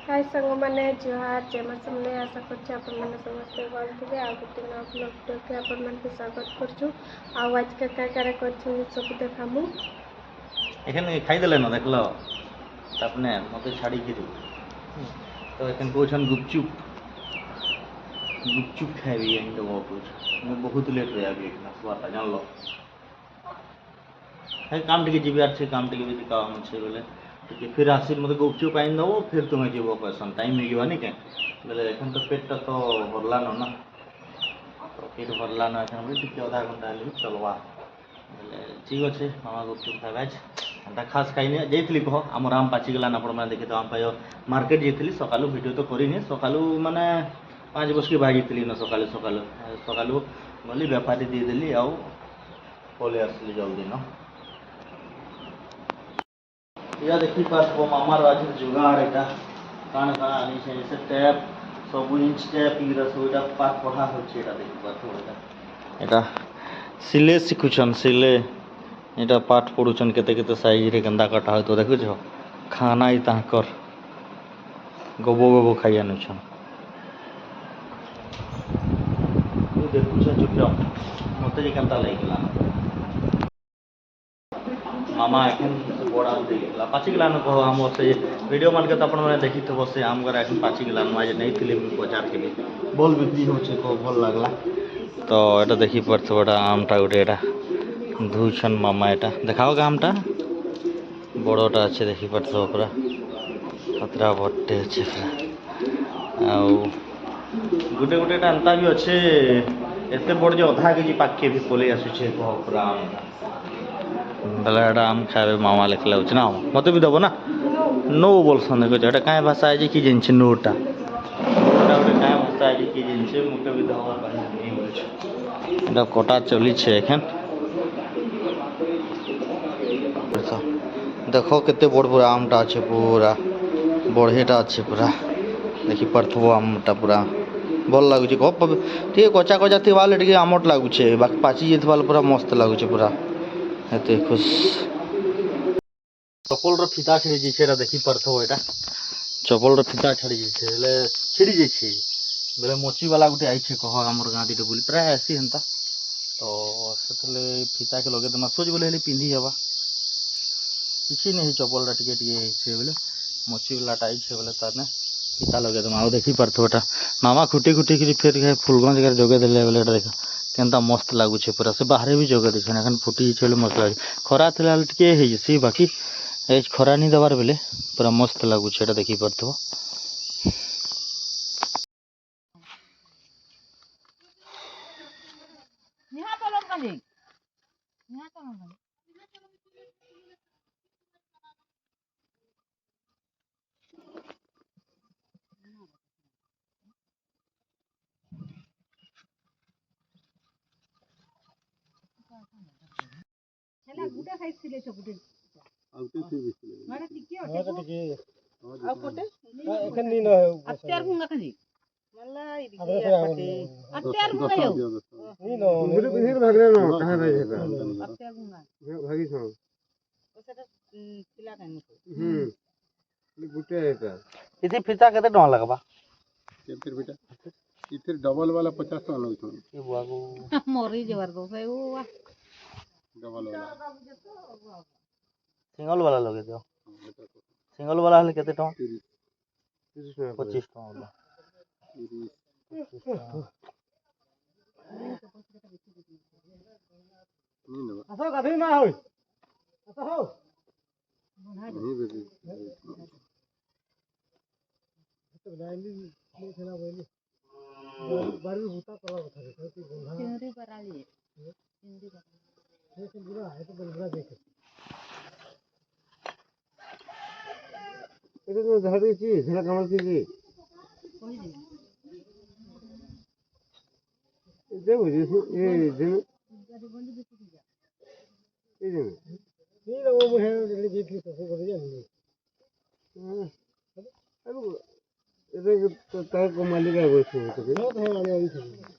हाय सांग मैंने जुहार जमा सामने आशा कर समस्ते भल थे आ गोटे नया ब्लॉग के आपण स्वागत करुँ आज क्या कर सब देखामु एखन खाईदेले ना देख लो अपने मत छाड़ी तो एखन कौन गुपचुप गुपचुप खाइबी मैं बहुत लेट रहा अभी सुबह जान लो काम टे जी काम टे भी काम अच्छे बोले फिर आसी मत गुपचुप आईन दब फिर तुम्हें जीव कैसन टाइम मिलवानी क्या बोले एखन तो पेटा तो भरलान ना तो पेट भरलान एखन टी अधा घंटा भी चलवा बोले ठीक अच्छे मामा गुपचुप खाइबा एंता खास खाई जाइली कह आम आम पाचिगलान आप देखी तो आम पाई मार्केट जाइली सकालू वीडियो तो करी सकालू माने 5 बजे बाजी ना सकालू सकालू सकालू गली बेपारी देदेली आउ पलि आसली जल्दी न या देखी पास मामार आज जुगाड़ यहाँ काण काण आनी से टैप सब इंच टैप इरा सब पाठ पढ़ा होची देखी पास यहाँ सिले शिखुन सिले यहाँ पाठ पढ़ुन केते साइज रे गंदा कटा हो तो देखुछ खाना ही ताकर गबो गबो खाई आनुछन देखुछ चुपचाप मत केन्ता लगला मामा एखन बड़ा देला पाचिगलान कह आम से वीडियो मान के तो आपने देखी थे से आम घर एखन पाचिगलान आज नहीं थी बजार के भल बिक्री हो भल लगला तो ये देखी पार्थ आमटा गोटे धुछन मामा यहाँ देखाओ आमटा बड़टा अच्छे देखी पार्थ पूरा खतरा बटे अच्छे पूरा आउ गोटे गोटे एंता भी अच्छे एत बड़ जो अधा के जी पाखे भी पलि आसुचे कह पूरा आमटा बेला एटा आम खाए मामा लेख लगे ना मत भी दब ना नो बोलसन देखो ये क्या भाषा है कि जिन नोटा गोटे क्या भाषा है कि जिन मत भी दबा कटा चली एखन देख के बड़ पूरा आमटा अच्छे पूरा बढ़ेटा अच्छे पूरा देखी पार्थव आमटा पूरा भल लगुच टे कचा कचा थी टे आमट लगुचे बाकी पाची जाइए पूरा मस्त लगुचे पूरा एते खुश चपल फिता छिड़ी जाइए देखी पार्थव यहाँ चपल फिता छाड़ी जाइए छिड़ी जाइए बेले मची वाला गोटे आई कह आम गाँ दीटे बुली प्राय आसी हेन्ता तो से फिता के लगे देमा सोच बोले पिंधि हवा किसी नहीं चपलटा टे बोले मची वालाटा आई बोले ताने फिता लगे देमा देखी पार्थव मामा खुटी खुटी फिर फुलगंज जगह जगे देले बोले देखा केनता मस्त लगुच पूरा से बाहर भी जगह देखन एखन फुटी बोले मस्त लगे खरा टे सी बाकी खरा नहीं दबार बेले पूरा मस्त लगुच देखी पार्थव गुटा साइज थिले सबुटे आउटे थिले माने टिके आ कोटे एखन नी न अत्यार गुंगा खाली मल्ला इदी पटे अत्यार गुंगा यो नी न गुरे बिहिर भागरे न कहां भाई है अत्यार गुंगा भागी छ ओसेटा थिला कान गुटे है इथे फिता केते टका लगबा केते बेटा इथे डबल वाला 50 टका लग छ ये बुआ को मोरी जबर दो से वो डबल वाला सिंगल वाला लगे दो सिंगल वाला हले केते टका 30 टका 25 टका वाला 30 असो गाधी ना होय असो हो नहीं बेटी तो लाइनली नहीं खेला बोली बारी होता करा था चिंगरी पराली चिंगरी पराली ये पूरा है तो बलबरा देख ये तो झाड़ी ची झला कमल की कोई नहीं देखो ये दिन गाड़ी बंद बेच दिया ये दिन नहीं वो मुझे ले गई तो कर दिया नहीं अब ये तो तार को मालिक है वो तो है वाले वाली